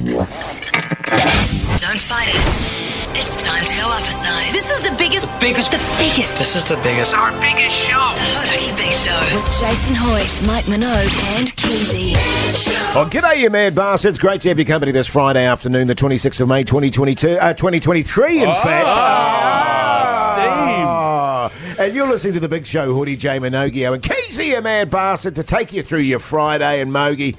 Don't fight it. It's time to go up a size. This is the biggest. This is the biggest. Our biggest show. The Hodaki Big Show. With Jason Hoyt, Mike Minogue and Keyzie. Oh, g'day, you mad bastards. Great to have your company this Friday afternoon, the 26th of May, 2023, in fact. Steve. And you're listening to the Big Show, Hoodie, J Minogue, and Keyzie, you mad bastard, to take you through your Friday. And Mogie,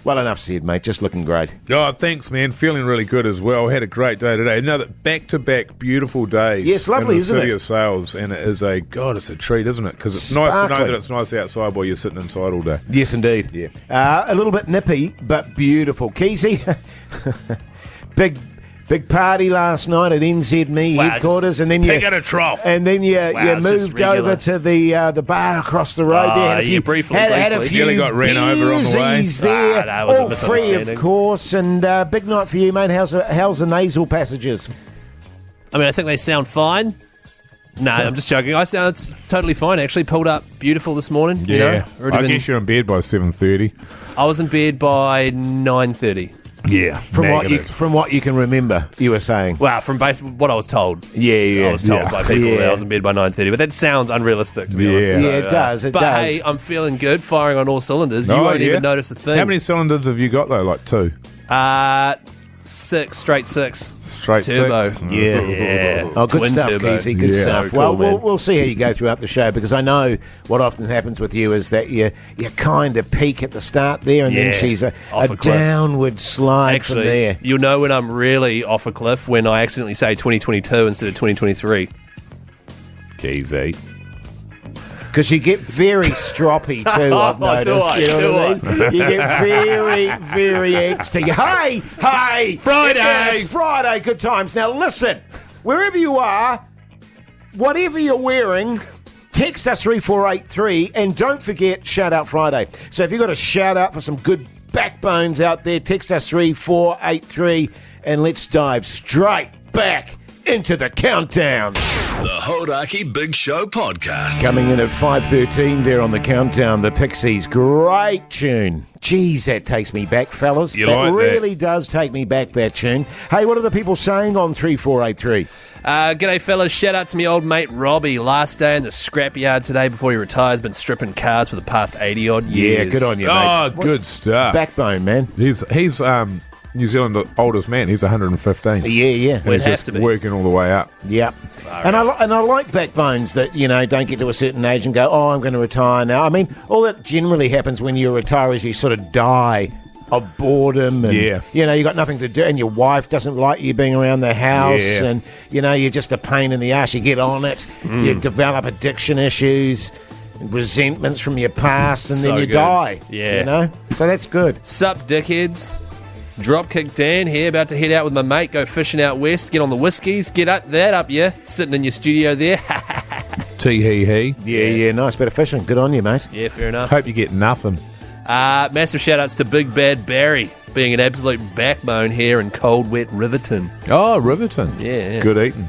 well, enough said, mate. Just looking great. Oh, thanks, man. Feeling really good as well. Had a great day today. Another back-to-back beautiful days. Yes, lovely, in the isn't city it? of Sales, and it is it's a treat, isn't it? Because it's nice to know that it's nice outside while you're sitting inside all day. Yes, indeed. Yeah. A little bit nippy, but beautiful. Keyzie, big party last night at NZME headquarters, and then you pick at a trough, and then you moved over to the bar across the road there. Yeah, briefly. Had a few Nearly got ran over on the way. beersies there, that was a all free, of misunderstanding. course. And big night for you, mate. How's the nasal passages? I mean, I think they sound fine. No, I'm just joking. I sound totally fine. Actually, pulled up beautiful this morning. Yeah, You know? Already I been- guess you're in bed by 7:30. I was in bed by 9:30. Yeah, From what you can remember, you were saying. Wow, from what I was told. Yeah. I was told by people that I was in bed by 9:30, but that sounds unrealistic to be honest. Yeah, So, it does. It but does. hey, I'm feeling good, firing on all cylinders. You won't even notice a thing. How many cylinders have you got though? Like 2? 6, straight 6. Straight Turbo. 6? Yeah. Oh, good Twin stuff, turbo. Keyzie. Good Yeah. stuff. So cool, Well, man. we'll see how you go throughout the show, because I know what often happens with you is that you kind of peak at the start there, and then Yeah. she's a Off a cliff. downward slide from Actually, there. you'll know when I'm really off a cliff when I accidentally say 2022 instead of 2023. Keyzie. Because you get very stroppy too, I've noticed. Do I? You know what I mean? You get very, very angsty. Hey! Friday! It's Friday, good times. Now listen, wherever you are, whatever you're wearing, text us 3483, and don't forget Shout Out Friday. So if you've got a shout out for some good backbones out there, text us 3483, and let's dive straight back into the countdown. The Hodaki Big Show podcast. Coming in at 5:13 there on the countdown, the Pixies. Great tune. Jeez, that takes me back, fellas. You that like that? really does take me back, that tune. Hey, what are the people saying on 3483? G'day, fellas. Shout out to me old mate Robbie. Last day in the scrapyard today before he retires. Been stripping cars for the past 80-odd years. Yeah, good on you, mate. Oh, good stuff. Backbone, man. He's New Zealand's oldest man. He's 115. Yeah. And We'd he's have just to be. working all the way up. Yeah. And I like backbones that, don't get to a certain age and go, oh, I'm going to retire now. I mean, all that generally happens when you retire is you sort of die of boredom, and you got nothing to do, and your wife doesn't like you being around the house, and you're just a pain in the ass. You get on it, you develop addiction issues, resentments from your past, and So then you good. die. Yeah. So that's good. Sup, dickheads? Dropkick Dan here, about to head out with my mate, go fishing out west, get on the whiskies, get up, yeah, sitting in your studio there. Tee-hee-hee. Yeah, nice bit of fishing. Good on you, mate. Yeah, fair enough. Hope you get nothing. Massive shout outs to Big Bad Barry, being an absolute backbone here in cold, wet Riverton. Oh, Riverton. Yeah. Good eating.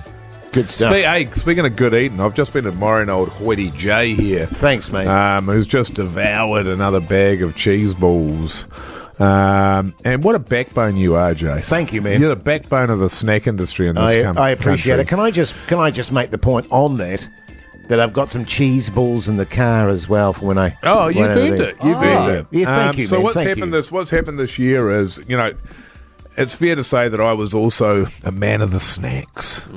Good stuff. Speaking of good eating, I've just been admiring old Hoity J here. Thanks, mate. Who's just devoured another bag of cheese balls. And what a backbone you are, Jase. Thank you, man. You're the backbone of the snack industry in this country. I appreciate it. Can I just make the point on that I've got some cheese balls in the car as well for when I. Oh, you've earned it. You've earned it. Yeah, thank you, So man. what's Thank happened you. what's happened this year is, it's fair to say that I was also a man of the snacks.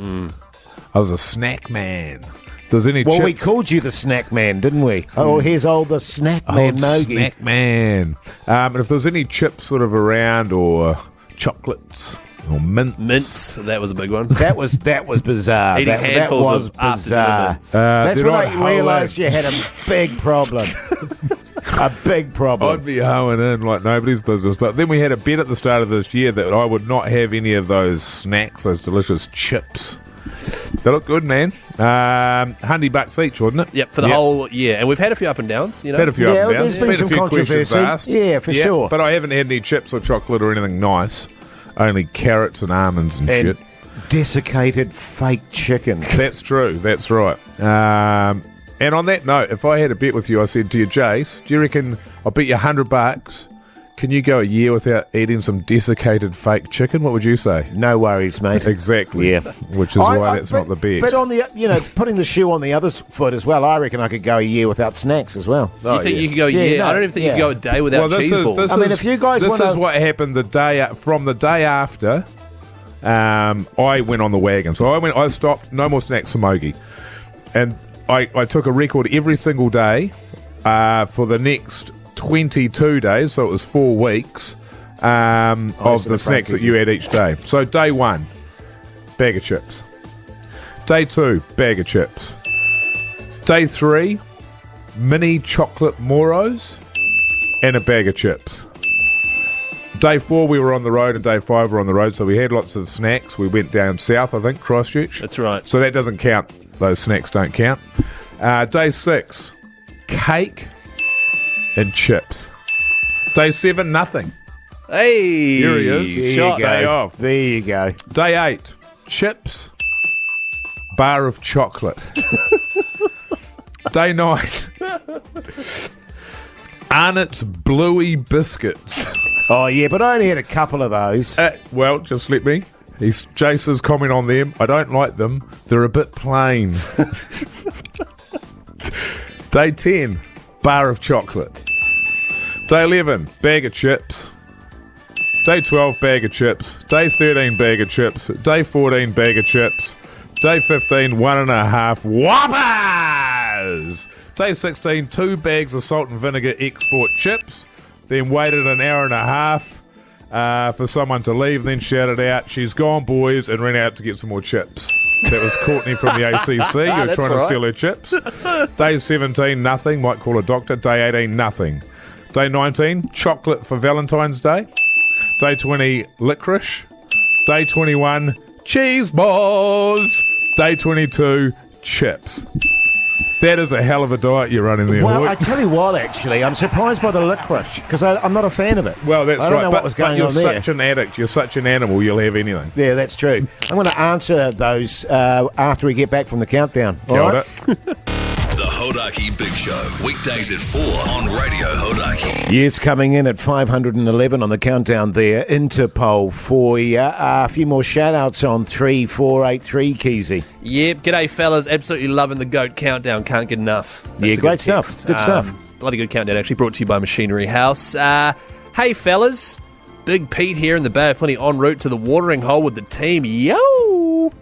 I was a snack man. If there's any Well, we chips, called you the snack man, didn't we? Oh, here's old the snack man, Mogie. snack man. And if there was any chips sort of around, or chocolates, or mints. That was a big one. That was bizarre. Eating that handfuls was of after-dinner bizarre. mints. That's did when I I hoe realised in? you had a big problem. A big problem. I'd be hoeing in like nobody's business. But then we had a bet at the start of this year that I would not have any of those snacks, those delicious chips. They look good, man. $100 each, wasn't it? Yep, for the whole year. And we've had a few up and downs, Had a few Yeah, up and downs. there's been some a few questions controversy. asked. Yeah, for sure. But I haven't had any chips or chocolate or anything nice. Only carrots and almonds and shit. Desiccated fake chicken. That's true. That's right. And on that note, if I had a bet with you, I said to you, Jase, do you reckon I'll bet you $100? can you go a year without eating some desiccated fake chicken? What would you say? No worries, mate. Exactly. Yeah. Which is why that's not the best. But on the, putting the shoe on the other foot as well, I reckon I could go a year without snacks as well. You think you could go a year? I don't even think you could go a day without cheese balls. If you guys This is what happened the day after. I went on the wagon. So I stopped, no more snacks for Mogi. And I took a record every single day for the next 22 days, so it was 4 weeks of the snacks that you had each day. So day 1, bag of chips. Day 2, bag of chips. Day 3, mini chocolate Moros and a bag of chips. Day 4 we were on the road and day 5 we were on the road, so we had lots of snacks. We went down south, I think, Christchurch. That's right. So that doesn't count. Those snacks don't count. Day 6, cake and chips. Day 7, nothing. Hey! Here he is. Shot. Day off. There you go. Day 8, chips, bar of chocolate. Day 9, Arnott's Bluey biscuits. Oh, yeah, but I only had a couple of those. Well, just let me. Jase's comment on them. I don't like them. They're a bit plain. Day 10, bar of chocolate. Day 11, bag of chips. Day 12, bag of chips. Day 13, bag of chips. Day 14, bag of chips. Day 15, 1.5 whoppers. Day 16, 2 bags of salt and vinegar export chips. Then waited an hour and a half for someone to leave, then shouted out, "She's gone, boys," and ran out to get some more chips. That was Courtney from the ACC. You're trying to steal her chips. Day 17, nothing. Might call a doctor. Day 18, nothing. Day 19, chocolate for Valentine's Day. Day 20, licorice. Day 21, cheese balls. Day 22, chips. That is a hell of a diet you're running there, Well, Hoyt. I tell you what, actually, I'm surprised by the licorice because I'm not a fan of it. Well, that's right. I don't know what was going on there. You're such an addict. You're such an animal. You'll have anything. Yeah, that's true. I'm going to answer those after we get back from the countdown. All right? The Hodaki Big Show, weekdays at 4 on Radio Hodaki. Yes, coming in at 511 on the countdown there. Interpol for you. A few more shout-outs on 3483, Keyzie. Yep, g'day fellas, absolutely loving the GOAT countdown, can't get enough. That's Yeah, a great good stuff. text. Good stuff. Bloody good countdown, actually, brought to you by Machinery House. Hey fellas, Big Pete here in the Bay of Plenty en route to the watering hole with the team. Yo!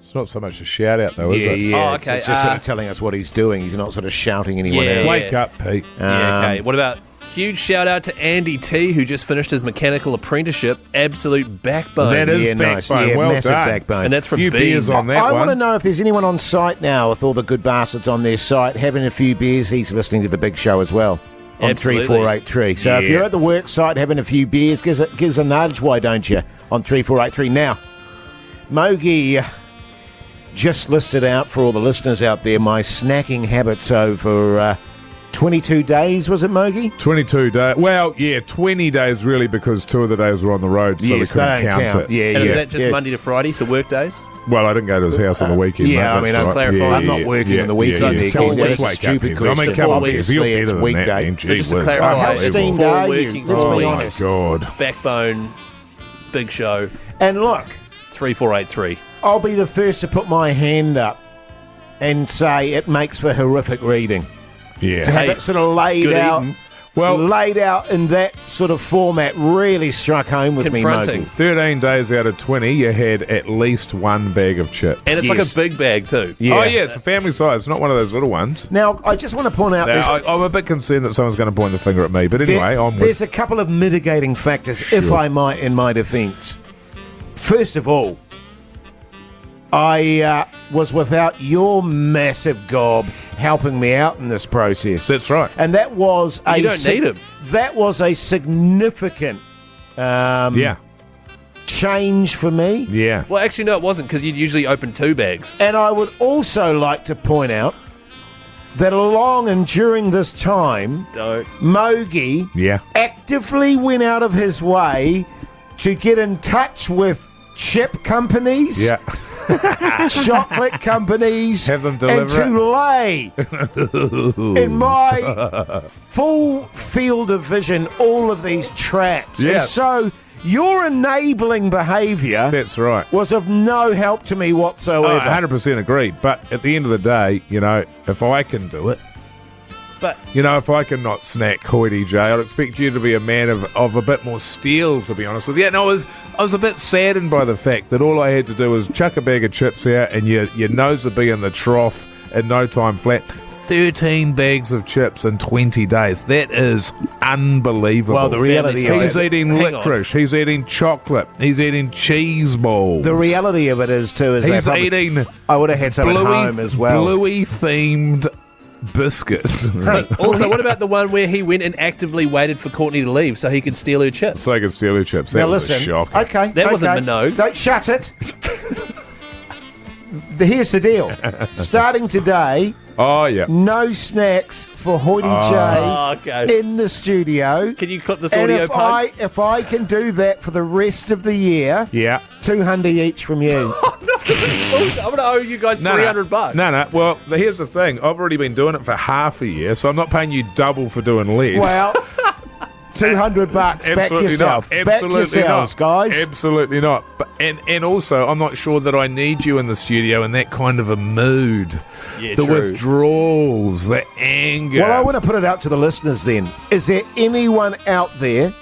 It's not so much a shout out, though, is it? Yeah. Oh, okay, It's just sort of telling us what he's doing. He's not sort of shouting anyone Yeah. out. Wake up, Pete. Yeah, okay. What about huge shout out to Andy T, who just finished his mechanical apprenticeship. Absolute backbone. That is nice. backbone. Yeah, Well massive done. backbone. And that's from Few Bean. beers on that I one. want to know if there's anyone on site now with all the good bastards on their site having a few beers. He's listening to the big show as well on Absolutely. 3483. So if Yeah. you're at the work site having a few beers, give us a nudge, why don't you, on 3483. Now, Mogi just listed out for all the listeners out there my snacking habits over 22 days, was it, Mogi? 22 days. Well, yeah, 20 days really because 2 of the days were on the road, so Yes, we they couldn't don't count count. it. Yeah, And yeah. is that just yeah. Monday to Friday, so work days? Well, I didn't go to his house on the weekend. Yeah, mate, I mean, that's that's right. clarify. I'm not working on the weekends. So it's here, a full Keith. week. That's a Wake up, stupid Keith. I mean, question. come on, Obviously, Keith. You're it's better than weekday. that, man. So Gee just to whiz. clarify, How it's a steamed full are you? working Let's be week. honest. God. Backbone, big show, And look, 3483. I'll be the first to put my hand up and say it makes for horrific reading. To Yeah. have Hey, it sort of laid good out, eating. Well, laid out in that sort of format really struck home with Confronting. me, Mogi. 13 days out of 20, you had at least 1 bag of chips. And it's Yes. like a big bag, too. Yeah. Oh, yeah, it's a family size. It's not one of those little ones. Now, I just want to point out Now, I'm a bit concerned that someone's going to point the finger at me, but anyway, I'm there's a couple of mitigating factors, if I might, in my defence. First of all, I was without your massive gob helping me out in this process. That's right. And that was a You don't need him. That was a significant Yeah. change for me. Yeah. Well, actually, no, it wasn't, because you'd usually open 2 bags. And I would also like to point out that along and during this time, Don't. Mogi Yeah. actively went out of his way to get in touch with chip companies Yeah. chocolate companies Have them and deliver to lay in my full field of vision all of these traps. Yeah. And so your enabling behaviour That's right. was of no help to me whatsoever. 100% agreed. But at the end of the day, if I can do it, But if I can not snack Hoity J, I'd expect you to be a man of a bit more steel, to be honest with you. And I was a bit saddened by the fact that all I had to do was chuck a bag of chips out and your nose would be in the trough in no time flat. 13 bags of chips in 20 days. That is unbelievable. Well, the reality of He's it, eating licorice. He's eating chocolate. He's eating cheese balls. the reality of it is too is He's eating I would have had some at home as well. bluey themed biscuits. also, what about the one where he went and actively waited for Courtney to leave so he could steal her chips? So I could steal her chips. That Now was listen, a shock. okay, That wasn't Minogue. Don't shut it. Here's the deal. Starting today, Oh, yeah. no snacks for Hoity Oh, J okay. in the studio. Can you clip this And audio post? if I can do that for the rest of the year, Yeah. $200 each from you. I'm going to owe you guys $300. No. Well, here's the thing. I've already been doing it for half a year, so I'm not paying you double for doing less. Well, $200. Back Absolutely yourself. not. Back Absolutely yourselves, not. guys. Absolutely not. But, and also, I'm not sure that I need you in the studio in that kind of a mood. Yeah, the true. withdrawals, the anger. Well, I want to put it out to the listeners then. Is there anyone out there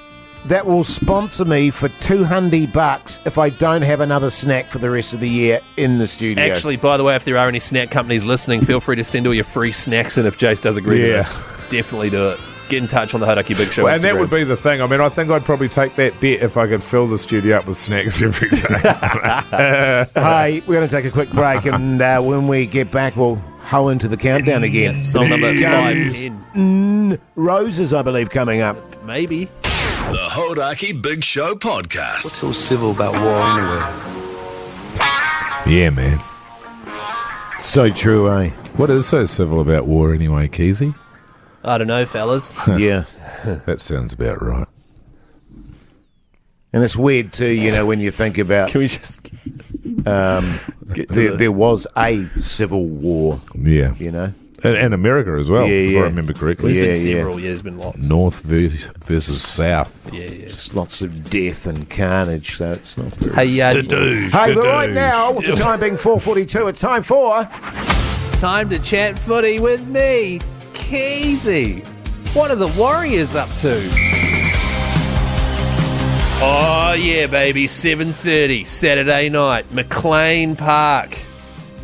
that will sponsor me for $200 if I don't have another snack for the rest of the year in the studio? Actually, by the way, if there are any snack companies listening, feel free to send all your free snacks in if Jase does agree to Yeah. this. Definitely do it. Get in touch on the Hodaki Big Show Well, and that Instagram. would be the thing. I mean, I think I'd probably take that bet if I could fill the studio up with snacks every day. Hey, we're going to take a quick break, and when we get back, we'll hoe into the countdown again. Song number Yes. 510. Roses, I believe, coming up. Maybe. The Hodaki Big Show podcast. So civil about war anyway. Yeah, man. So true, eh? What is so civil about war anyway, Keyzie? I don't know, fellas. Yeah. That sounds about right. And it's weird, too, when you think about Can we just... there was a civil war, Yeah. And America as well, Yeah, if yeah. I remember correctly. There's been Yeah, several. Yeah, there's been lots. North versus South. Yeah. Just lots of death and carnage, so it's not very... Hey, Hey, but right now, with the time being 4:42, it's time for... time to chat footy with me, Keyzie. What are the Warriors up to? Oh, yeah, baby. 7:30, Saturday night. McLean Park.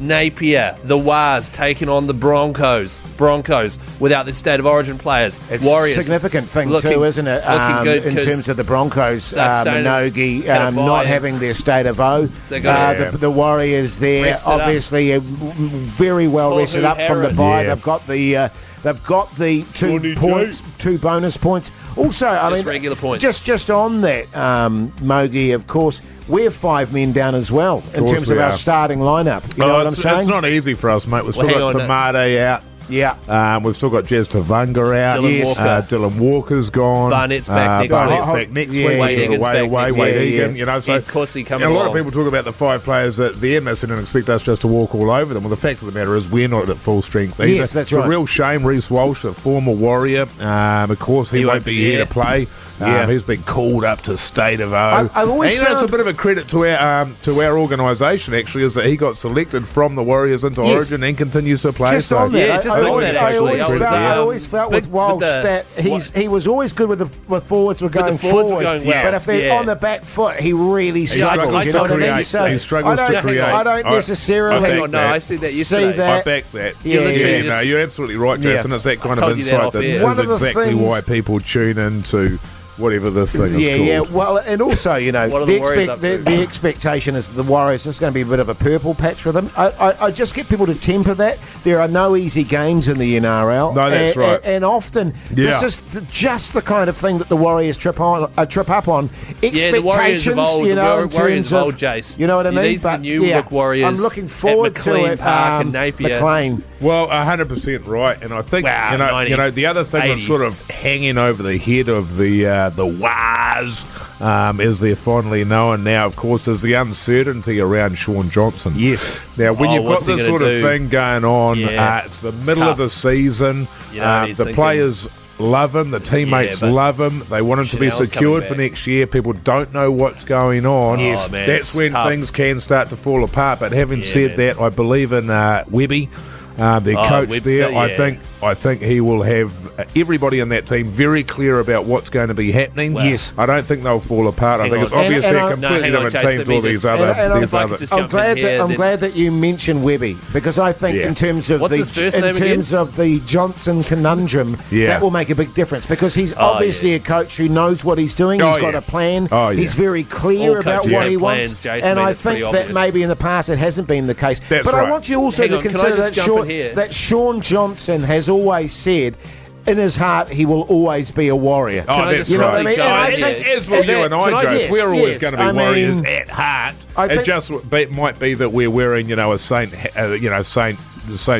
Napier, the Wars taking on the Broncos. Broncos without their State of Origin players. It's Warriors. a significant thing looking- too, isn't it? looking good in 'cause terms of the Broncos, they've started Minogue had a bye not and having their State of O. They got the Warriors there, Rested up. obviously very well Tohu rested up from the Harris. bye. Yeah. They've got the 2 points, 2 bonus points. Also, I Just mean, regular points. Just on that, Mogi, of course, we're 5 men down as well in course terms we of our are. starting lineup. You know what I'm saying? It's not easy for us, mate. We've still Well, got hang on, Tamade out. Yeah. We've still got Jazz Tavunga out. Dylan Walker. Dylan Walker's gone. Barnett's back next Barnett's week. back next Yeah, week. Wade Egan's Away, back away, next Wade week. Egan. Yeah. So And Keyzie coming a lot along. of people talk about the 5 players at the Emerson and expect us just to walk all over them. Well, the fact of the matter is we're not at full strength either. Yes, that's it's right. a real shame. Reece Walsh, a former Warrior, of course he won't be here to play. Yeah. He's been called up to State of O. I've always and that's a found- bit of a credit to our organisation, actually, is that he got selected from the Warriors into Yes. Origin and continues to play. Just on that, Yeah, just I on always, that, I actually. always felt, I always felt with Big- Walsh with the- that he was always good with forwards were going forwards were forward, going well, but if they're yeah. on the back foot, he really struggles. struggles You know to what I mean? create. So He struggles I to don't- create. I don't I necessarily back Hang on, no, that. I said that see yesterday. that. I back that. Yeah, literally no, just- you're absolutely right, Yeah. Jason. It's that kind I of told you that insight off that air. is One of the exactly things- why people tune into whatever this thing is Yeah, called. yeah. Well, and also, What are the, the Warriors up to? the expectation is the Warriors is going to be a bit of a purple patch for them. I just get people to temper that. There are no easy games in the NRL. No, that's right. And often, Yeah. this is just the kind of thing that the Warriors trip up on. Yeah, the Warriors Expectations, of old, in the Warriors terms of old, of, Jace. you know what I mean? These are the But, new look Warriors I'm looking at forward to McLean it. Park and Napier. McLean. Well, 100% right, and I think Wow, you 90, know the other thing 80. that's sort of hanging over the head of the Waz, as they're fondly known now, of course, is the uncertainty around Sean Johnson. Yes. Now, when you've got what's he this gonna sort of do? thing going on, Yeah, it's the it's middle of tough. the season. You know what he's The thinking. players love him. The teammates but love him. They want him to be Chanel's secured coming for back. next year. People don't know what's going on. Yes. Man, That's it's when tough. things can start to fall apart. But having said man. that, I believe in Webby. Their coach Webster, there, I think he will have everybody in that team very clear about what's going to be happening. Wow. Yes. I don't think they'll fall apart. I Hang think it's on. obvious And they're I- completely hang on, different Jase, teams. let me All these just- other, and these if I other. could just I'm jump glad in here, that I'm then- glad that you mentioned Webby, because I think Yeah. in terms of What's his first name again? the Johnson conundrum, Yeah. that will make a big difference, because he's obviously yeah. a coach who knows what he's doing. Oh, He's got yeah. a plan. Oh, yeah. He's very clear All about coaches what have he plans, wants, Jase. and I mean, I it's pretty think that obvious. maybe in the past it hasn't been the case. That's but right. I want you also Hang to on, can I consider just that jump in here? Sean Johnson has always said, in his heart, he will always be a warrior. Oh, Can I that's just You know what I right. mean? jump And I in think here? As well, you and I, Jase, Yes, we're always yes. going to be I mean, warriors at heart. I It think- just might be that we're wearing, a St.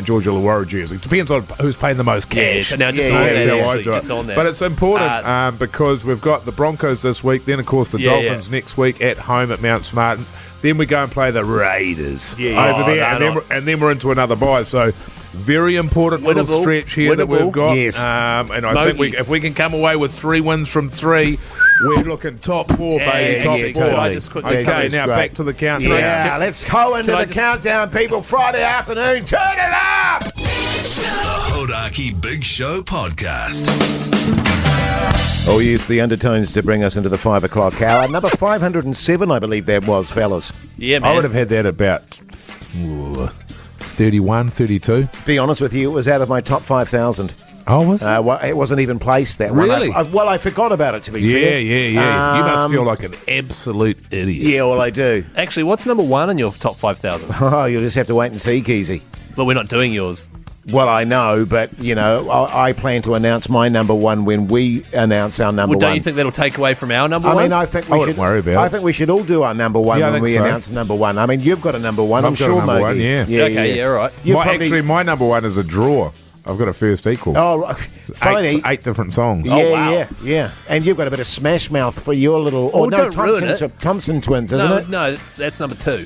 George Illawarra jersey. Depends on who's paying the most cash. Yeah, now just Yeah, on yeah, that, yeah. actually, just on that. But it's important because we've got the Broncos this week, then of course the Yeah, Dolphins next week at home at Mount Smartin. Then we go and play the Raiders over there, and then we're into another bye. So very important little Winnable. stretch here that we've Winnable. got. Yes. And I think if we can come away with 3 wins from 3, we're looking top 4, baby. Yeah, Top yeah, 4. can I just quickly Okay, cover this? now Great. back to the countdown. Yeah, let's go into I the just- countdown, people. Friday afternoon, turn it up! The Hodaki Big Show podcast. Oh, yes, the undertones to bring us into the 5 o'clock hour. Number 507, I believe that was, fellas. Yeah, man. I would have had that about 31, 32. To be honest with you, it was out of my top 5,000. Oh, was it? Well, it wasn't even placed, that one. Really? I forgot about it, to be Yeah, fair. yeah. You must feel like an absolute idiot. Yeah, well, I do. Actually, what's number 1 in your top 5,000? Oh, you'll just have to wait and see, Keyzie. But we're not doing yours. Well, I know, but, I plan to announce my number 1 when we announce our number Well, don't 1. you think that'll take away from our number 1? I mean, I think I we wouldn't should. worry about I it. think we should all do our number 1 Yeah, I when think we so. announce number 1. I mean, you've got a number 1, I'm I've got a sure, number Mogi. 1, yeah. Okay, yeah, all right. You probably- Actually, my number 1 is a draw. I've got a first equal. Oh, right. Funny. 8 different songs. Yeah, wow. yeah. And you've got a bit of Smash Mouth for your little... Oh, no, don't ruin Thompson twins, isn't it? No, that's number 2.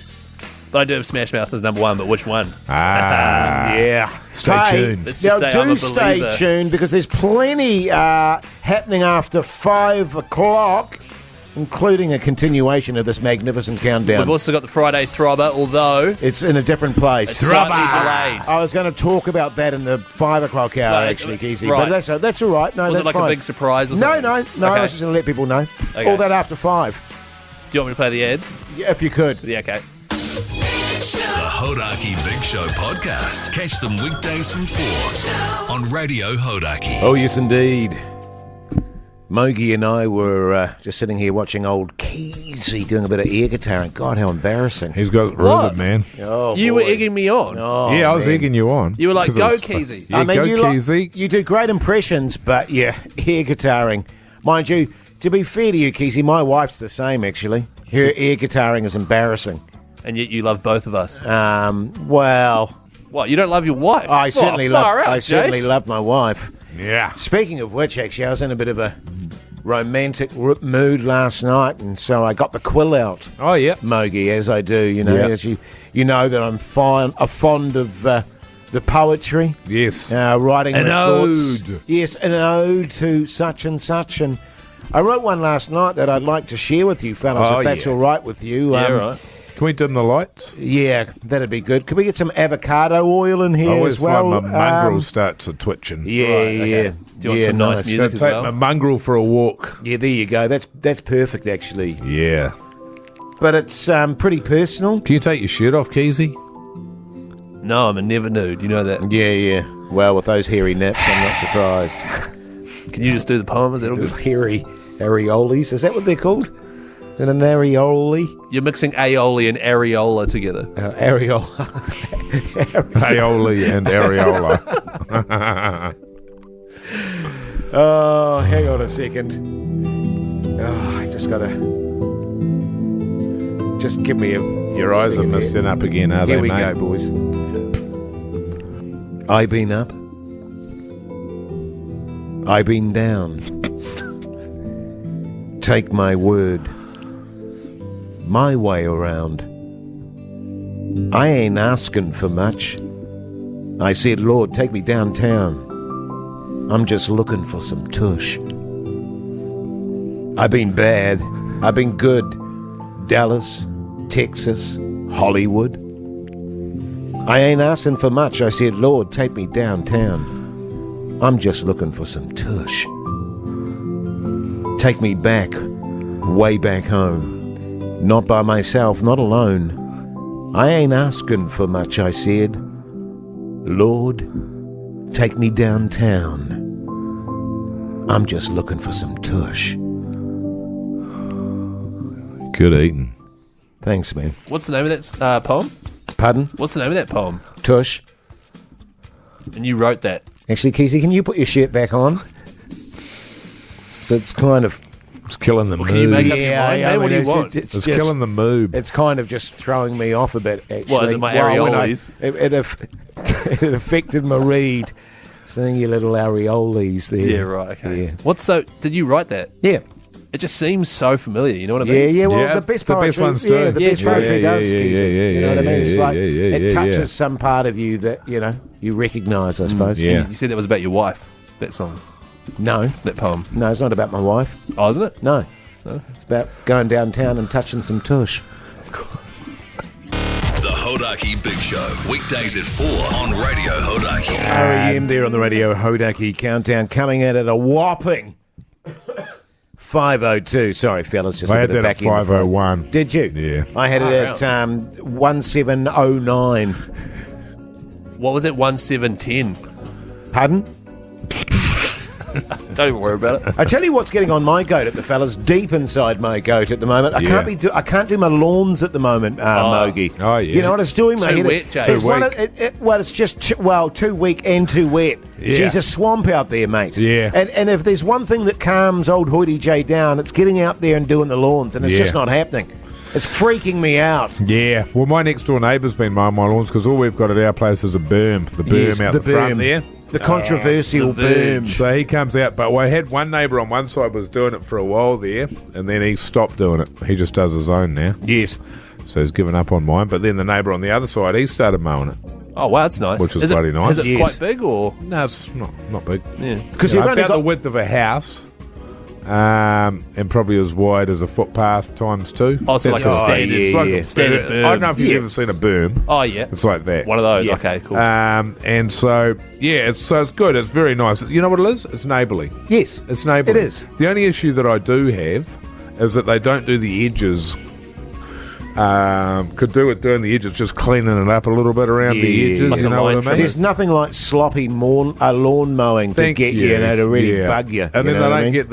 But I do have Smash Mouth as number 1, but which one? Yeah. Stay tuned. Let's just Now, say I'm a stay believer. tuned, because there's plenty happening after 5 o'clock, including a continuation of this magnificent countdown. We've also got the Friday Throbber, although It's in a different place. it's slightly delayed. I was going to talk about that in the 5 o'clock hour, Right, actually, Keyzie. right. But that's all right. No, Was that's it like fine. a big surprise or No, something? no. I Okay. was just going to let people know. Okay. All that after 5. Do you want me to play the ads? Yeah, if you could. Yeah, okay. The Hodaki Big Show podcast. Catch them weekdays from 4 on Radio Hodaki. Oh, yes, indeed. Mogi and I were just sitting here watching old Keyzie doing a bit of air guitar, and God, how embarrassing. He's got What? rhythm, man. Oh, You boy. were egging me on. Oh, Yeah, I was man. egging you on. You were like, 'Cause it go, was Keyzie. Yeah, go, you Keyzie. you do great impressions, but yeah, air guitaring. Mind you, to be fair to you, Keyzie, my wife's the same, actually. Her air guitaring is embarrassing. And yet you love both of us. Well, What, you don't love your wife? I certainly love. far out, I certainly Jase. love my wife. Yeah. Speaking of which, actually, I was in a bit of a romantic mood last night, and so I got the quill out, Oh, yeah. Mogi, as I do. You know, Yeah. as you know that I'm fond of the poetry. Yes. Writing An my thoughts. ode. Yes, an ode to such and such. And I wrote one last night that I'd like to share with you, fellas, Oh, if that's yeah. all right with you. Yeah, right. Can we dim the lights? Yeah, that'd be good. Could we get some avocado oil in I here always as well? find my mongrel starts a twitching. Yeah, Right, okay. yeah. Do you want Yeah, some nice music Gotta as take well? my mongrel for a walk. Yeah, there you go. That's perfect, actually. Yeah. But it's pretty personal. Can you take your shirt off, Keyzie? No, I'm a never nude. You know that. Yeah, yeah. Well, with those hairy nips, I'm not surprised. Can you just do the poem? Is that all good? Hairy areoles. Is that what they're called? Is it an areole? You're mixing aioli and areola together. Areola. Aioli and areola. Oh, hang on a second. Oh, I just gotta. Just give me a. Your eyes are second here. misting up again, are Here they, we mate? go, boys. I been up. I been down. Take my word. My way around. I ain't asking for much. I said, Lord, take me downtown. I'm just looking for some tush. I've been bad. I've been good. Dallas, Texas, Hollywood. I ain't asking for much. I said, Lord, take me downtown. I'm just looking for some tush. Take me back, way back home. Not by myself, not alone. I ain't asking for much, I said. Lord, take me downtown. I'm just looking for some tush. Good eating. Thanks, man. What's the name of that poem? Pardon? What's the name of that poem? Tush. And you wrote that. Actually, Keyzie, can you put your shirt back on? So it's kind of... It's killing the mood. Can you make up your mind, man? What do you want? It's just killing the mood. It's kind of just throwing me off a bit, actually. What, is it my Well, when areoles? It affected my read, seeing your little areoles there. Yeah, right, okay. Yeah. Did you write that? Yeah. It just seems so familiar, you know what I mean? Yeah, yeah, well, Yeah, the best the poetry... best ones do. Yeah, the best poetry does, Keyzie. You know what I mean? It's like, it touches some part of you that, you know, you recognise, I suppose. yeah. You said that was about your wife, that song, No. that poem. No, it's not about my wife. Oh, isn't it? No. It's about going downtown and touching some tush. The Hodaki Big Show, weekdays at 4 on Radio Hodaki. REM there on the Radio Hodaki Countdown, coming out at a whopping 5:02. Sorry, fellas, just I a had bit of that at back end. 5:01. Did you? Yeah. I had it at 17:09. What was it, 1710? Pardon? Don't even worry about it. I tell you what's getting on my goat at the fellas, deep inside my goat at the moment. I can't do my lawns at the moment, Mogi. Oh, yeah. You know what it's doing, mate? Too wet, Jase. It's Too one weak. well, it's just too weak and too wet. Yeah. There's a swamp out there, mate. Yeah. And if there's one thing that calms old Hoity J down, it's getting out there and doing the lawns, and it's just not happening. It's freaking me out. Yeah. Well, my next door neighbour's been mowing my lawns because all we've got at our place is a berm. The berm Yes, out the the front berm. there. The controversial boom. So he comes out, but I had one neighbour on one side was doing it for a while there, and then he stopped doing it. He just does his own now. Yes. So he's given up on mine. But then the neighbour on the other side, he started mowing it. Oh, wow, that's nice. Which is bloody nice. Is it Yes. quite big, or...? No, it's not big. Yeah. Because You know, you've only about the got... width of a house, and probably as wide as a footpath times two. Oh, so like a That's all. standard, yeah, like yeah. a standard berm. I don't know if you've Yeah. ever seen a berm. Oh, yeah. It's like that. One of those. Yeah. Okay, cool. And so, yeah, it's good. It's very nice. You know what it is? It's neighbourly. Yes. It's neighbourly. It is. The only issue that I do have is that they don't do the edges. Could do it doing the edges, just cleaning it up a little bit around the Yeah. edges. Like You a know what I line mean? trim. There's nothing like sloppy lawn mowing to Thank get you, to really Yeah. bug you. And you then know they what I don't mean? get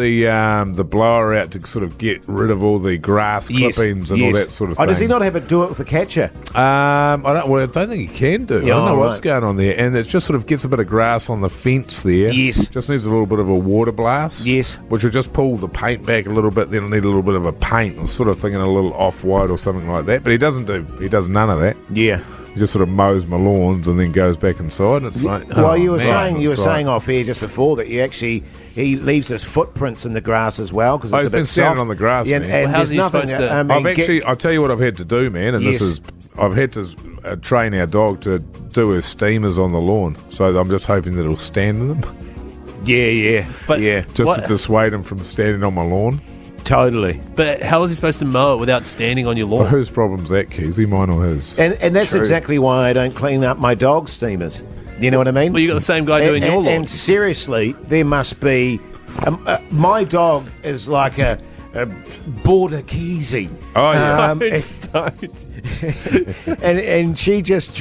the blower out to sort of get rid of all the grass clippings and all that sort of thing. Oh, does he not have it do it with a catcher? I don't think he can do. Yeah, I don't know what's right. going on there, and it just sort of gets a bit of grass on the fence there. Yes. Just needs a little bit of a water blast. Yes. Which will just pull the paint back a little bit. Then it'll need a little bit of a paint. I was sort of thinking a little off-white or something like that. But he does none of that. Yeah. He just sort of mows my lawns and then goes back inside. And it's like, Well, oh, you were man, saying it's like- off air just before that he leaves his footprints in the grass as well because Oh, it's he's a bit been standing soft. on the grass, Yeah, man. and Well, how's there's he nothing. supposed to- I mean, I'll tell you what I've had to do, man, and Yes. I've had to train our dog to do her steamers on the lawn. So I'm just hoping that he'll stand in them, yeah, But- yeah, just What? to dissuade him from standing on my lawn. totally. But how is he supposed to mow it without standing on your Well, lawn? whose problem's that, Keyzie? Mine or his? And that's exactly why I don't clean up my dog steamers. You know what I mean? Well, you got the same guy doing your lawn. And seriously, there must be. My dog is like a border Keyzie. Oh, yeah. Don't. And she just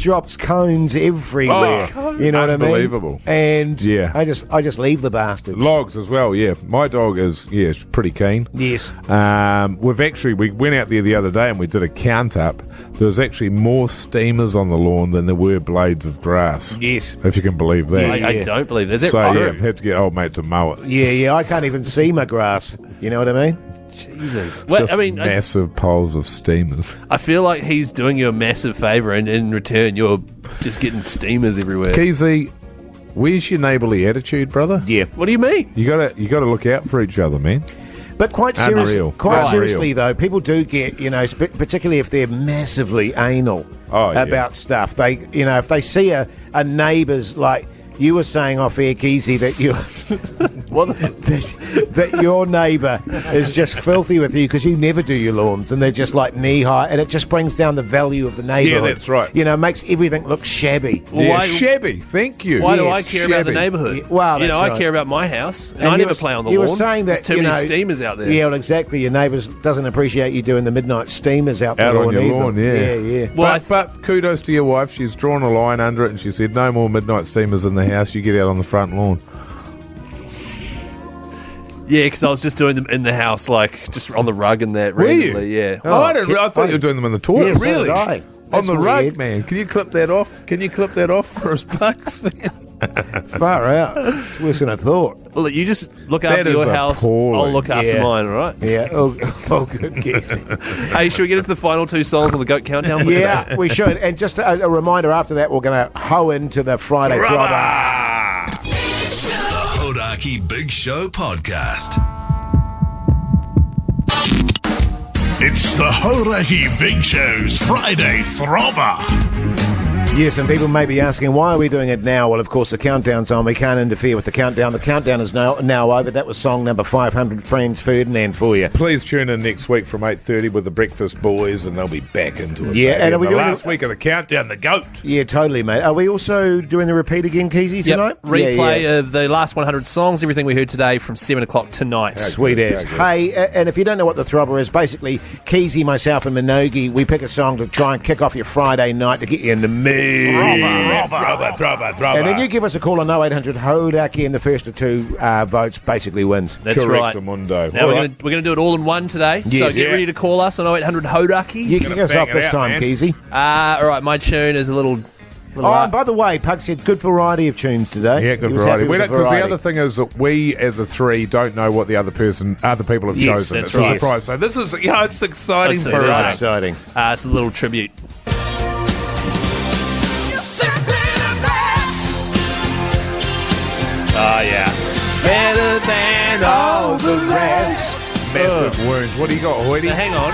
drops cones everywhere. Oh, you know what I mean? unbelievable. And Yeah. I just leave the bastards. Logs as well, yeah. My dog is pretty keen. Yes. We went out there the other day and we did a count up. There's actually more steamers on the lawn than there were blades of grass. Yes. If you can believe that. I don't believe. Is it So true? yeah, had to get old mate to mow it. Yeah, I can't even see my grass. You know what I mean? Jesus. It's just massive piles of steamers. I feel like he's doing you a massive favour, and in return, you're just getting steamers everywhere. Keyzie, where's your neighbourly attitude, brother? Yeah. What do you mean? You gotta look out for each other, man. But quite Unreal. seriously, though, people do get, particularly if they're massively anal about stuff. They, if they see a neighbour's, like you were saying off air, Keyzie, that you that your neighbour is just filthy with you because you never do your lawns and they're just like knee high, and it just brings down the value of the neighbourhood. Yeah, that's right. Makes everything look shabby. Shabby. Thank you. Why do I care about the neighbourhood? Yeah, well, that's I right. care about my house, and I never play on the lawn. You were saying that there's too many steamers out there. Yeah, well, exactly. Your neighbours doesn't appreciate you doing the midnight steamers out on lawn your either. lawn, yeah. Well, But kudos to your wife. She's drawn a line under it, and she said, "No more midnight steamers in the house. You get out on the front lawn." Yeah, because I was just doing them in the house, like just on the rug and that. Were you? Randomly, yeah. I thought you were doing them in the toilet. Yeah, so really? did I. On That's the rug, weird. man. Can you clip that off? Can you clip that off for us bucks, man? Far out. It's worse than I thought. Well, look, you just look That after is your house. appalling. I'll look after Yeah. mine, all right? Yeah. Oh, good Keyzie. Hey, should we get into the final two songs on the Goat Countdown? for Yeah, today? we should. And just a reminder, after that, we're going to hoe into the Friday Throbber. The Hodaki Big Show Podcast. It's the Hodaki Big Show's Friday Throbber. Yes, and people may be asking, why are we doing it now? Well, of course, the countdown's on. We can't interfere with the countdown. The countdown is now over. That was song number 500, Franz Ferdinand, for you. Please tune in next week from 8:30 with the Breakfast Boys, and they'll be back into it. Yeah, baby. and are we the doing last week of the countdown, the goat. Yeah, totally, mate. Are we also doing the repeat again, Keyzie, tonight? Yep. Replay Yeah. of the last 100 songs, everything we heard today from 7 o'clock tonight. Sweet as. Hey, and if you don't know what the Throbber is, basically, Keyzie, myself, and Minogue, we pick a song to try and kick off your Friday night to get you in the mood. Throbber. And then you give us a call on 0800 Hodaki, and the first of two votes basically wins. That's right. Correctamundo. Now All we're right. going to do it all in one today. Yes. So get ready to call us on 0800 Hodaki. You can get us bang off it this out, time, man. Keyzie. All right, my tune is a little Oh, and by the way, Pug said good variety of tunes today. Yeah, good He was variety. happy with Because the variety. other thing is that we, as a three, don't know what the other people have Yes, chosen. that's It's right. a surprise. So this is, it's exciting It's for It's exciting. us. exciting. it's a little tribute. Oh, yeah. Better than all the rest. Massive wounds. What do you got, Hoyty? Now, hang on.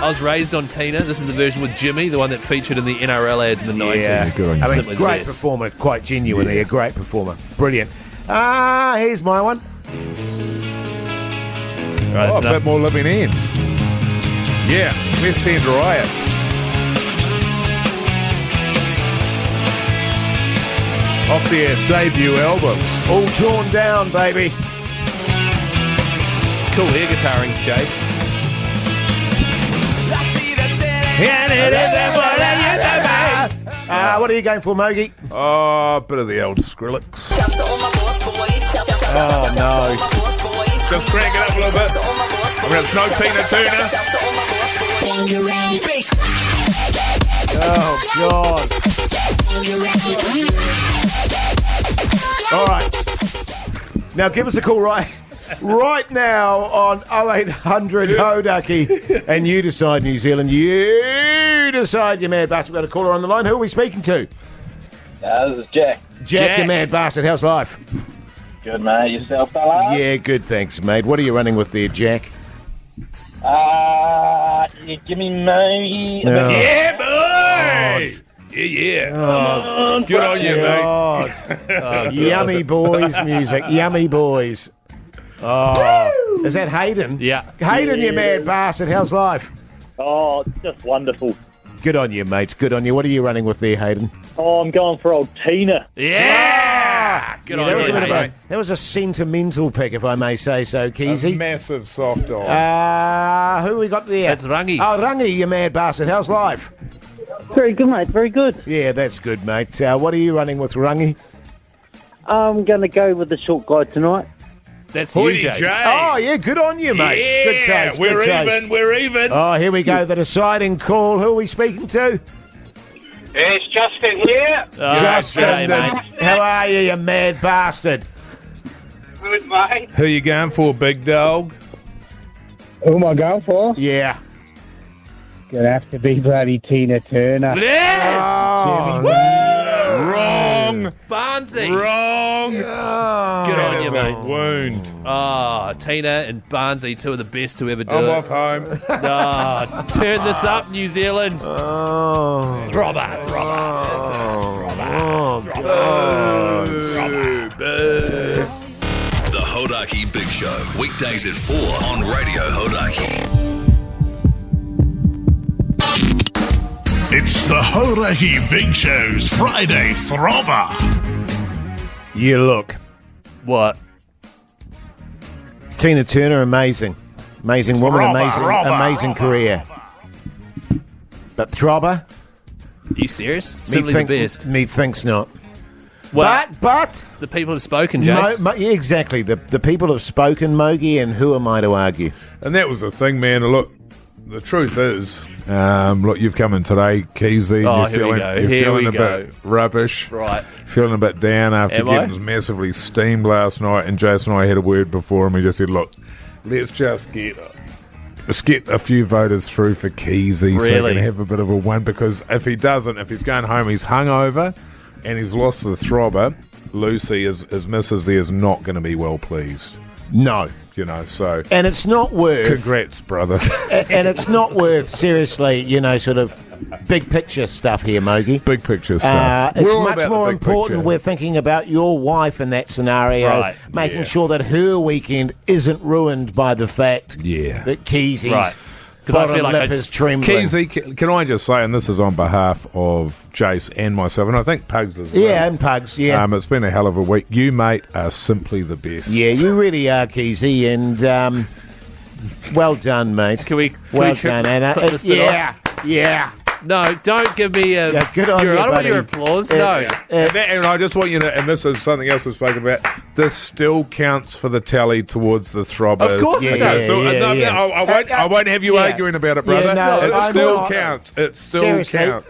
I was raised on Tina. This is the version with Jimmy, the one that featured in the NRL ads in the 90s. Yeah, good on you. I mean, Simply the great best. performer, quite genuinely a great performer. Brilliant. Here's my one. Right, Oh, that's a bit enough. more living end. Yeah, West End Riot. Off their debut album. All drawn down, baby. Cool air guitaring, Jase. What are you going for, Mogi? Oh, a bit of the old Skrillex. Oh, no. Just crank it up a little bit. I mean, it's no Tina Turner. Oh, God. All right. Now, give us a call right now on 0800 Hodaki. And you decide, New Zealand. You decide, you mad bastard. We've got a caller on the line. Who are we speaking to? This is Jack. Jack, you mad bastard. How's life? Good, mate. Yourself, fella? Yeah, good, thanks, mate. What are you running with there, Jack? You give me Mogi. Oh. Yeah, boy! Yeah. Oh, Good on you, mate. God. Yummy boys music. Yummy boys. Oh, is that Hayden? Yeah. Hayden, you mad bastard. How's life? Oh, it's just wonderful. Good on you, mates. Good on you. What are you running with there, Hayden? Oh, I'm going for old Tina. Yeah! Good Yeah, on that was you, a bit of mate. that was a sentimental pick, if I may say so, A Keyzie. massive soft dog. Who we got there? That's Rangi. Oh, Rangi, you mad bastard. How's life? Very good, mate. Very good. Yeah, that's good, mate. What are you running with, Rangi? I'm going to go with the short guy tonight. That's you, Hoity Jase. Jase. Oh, yeah, good on you, mate. Yeah, Good taste. we're good taste. even. We're even. Oh, here we go. The deciding call. Who are we speaking to? It's Justin here. Oh, Justin. g'day, mate. How are you, you mad bastard? Good, mate. Who you going for, big dog? Who am I going for? Yeah. Gonna have to be bloody Tina Turner. Wrong. Barnsey. Wrong. Good on you, mate. Wound. Tina and Barnsey, two of the best to ever do I'm it. off home. Turn this up, New Zealand. Oh. Throbber. The Hodaki Big Show, weekdays at 4 on Radio Hodaki. It's the Hodaki Big Show's Friday Throbber. You look. What? Tina Turner, amazing. Amazing woman, amazing career. But Throbber? Are you serious? Simply the best. Me thinks not. Well, But the people have spoken, Jase. yeah, exactly. The people have spoken, Mogi, and who am I to argue? And that was the thing, man. Look, the truth is, look, you've come in today, Keyzie. Oh, You're here feeling we a go. bit rubbish. Right. Feeling a bit down after Am I? getting massively steamed last night. And Jase and I had a word before, and we just said, look, let's get a few voters through for Keyzie so he Really? can have a bit of a win. Because if he doesn't, if he's going home, he's hungover and he's lost the throbber, Lucy, his missus there, is not going to be well pleased. No. You know, so And it's not worth... congrats, brother. and it's not worth, seriously, sort of big picture stuff here, Mogi. Big picture stuff. It's We're all much about more the big important picture. we're thinking about your wife in that scenario, Right, making yeah. sure that her weekend isn't ruined by the fact Yeah. that Keyzie's Right. 'Cause I bottom feel like lip I- is trembling. Keyzie, can I just say, and this is on behalf of Jase and myself, and I think Pugs as well. Yeah, and Pugs, yeah. It's been a hell of a week. You, mate, are simply the best. Yeah, you really are, Keyzie, and well done, mate. Can we well clip done, Anna. this bit Yeah. No, don't give me a. Yeah, good on you, I don't want buddy. your applause. No. And I just want you to, and this is something else we've spoken about, this still counts for the tally towards the throbber. Of course it does. I won't have you Yeah. arguing about it, brother. Yeah, no, it I'm still not. counts. It still Seriously, counts.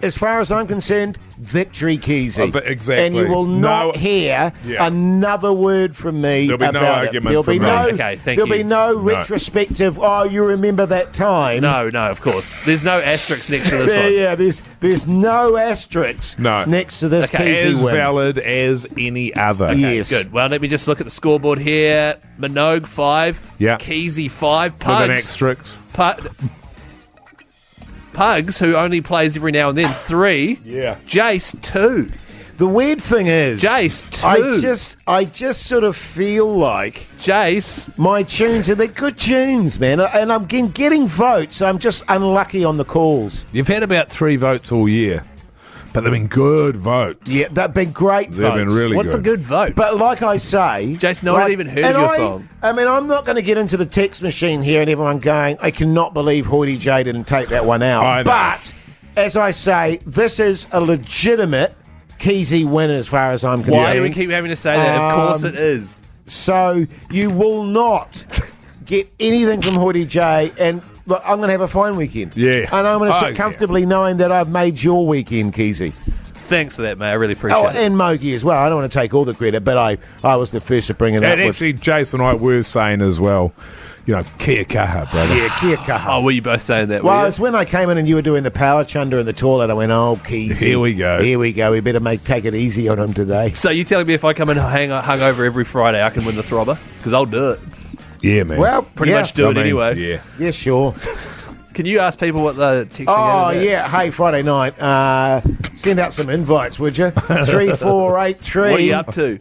as far as I'm concerned, victory, Keyzie. Exactly. And you will not hear another word from me There'll be no about it. argument There'll be from me. no, Okay, thank there'll be you. no retrospective, you remember that time. No, of course. There's no asterisk next to this one. Yeah, there's no asterisks next to this Okay, Keyzie As win. valid as any other. Okay, Yes. good. Well, let me just look at the scoreboard here. Minogue 5. Yeah. Keyzie 5. With an Pugs. asterisk. Pugs, who only plays every now and then, 3. Yeah. Jace 2. The weird thing is, Jase 2. I just sort of feel like Jase. my tunes are they're good tunes, man, and I'm getting votes. I'm just unlucky on the calls. You've had about 3 votes all year, but they've been good votes. Yeah, they've been great They've votes. been really What's a good vote? But like I say... Jason, no one had even heard and your song. I mean, I'm not going to get into the text machine here and everyone going, I cannot believe Hoity J didn't take that one out. I know. But, as I say, this is a legitimate Keyzie win as far as I'm concerned. Why do we keep having to say that? Of course it is. So, you will not get anything from Hoity J, and look, I'm going to have a fine weekend. Yeah. And I'm going to sit yeah. comfortably knowing that I've made your weekend, Keyzie. Thanks for that, mate. I really appreciate it. And Mogi as well. I don't want to take all the credit, but I was the first to bring it up. And actually, Jason and I were saying as well, kia kaha, brother. Yeah, kia kaha. Oh, were you both saying that? Well, were you? it's when I came in and you were doing the power chunder in the toilet. I went, Keyzie. Here we go. Here we go. We better take it easy on him today. So you telling me if I come and hang hungover every Friday, I can win the throbber? Because I'll do it. Yeah, man. Well, Pretty much do it anyway. Yeah. Yeah, sure. Can you ask people what they're texting Oh, out about? yeah. Hey, Friday night. Send out some invites, would you? 3483. What are you up to?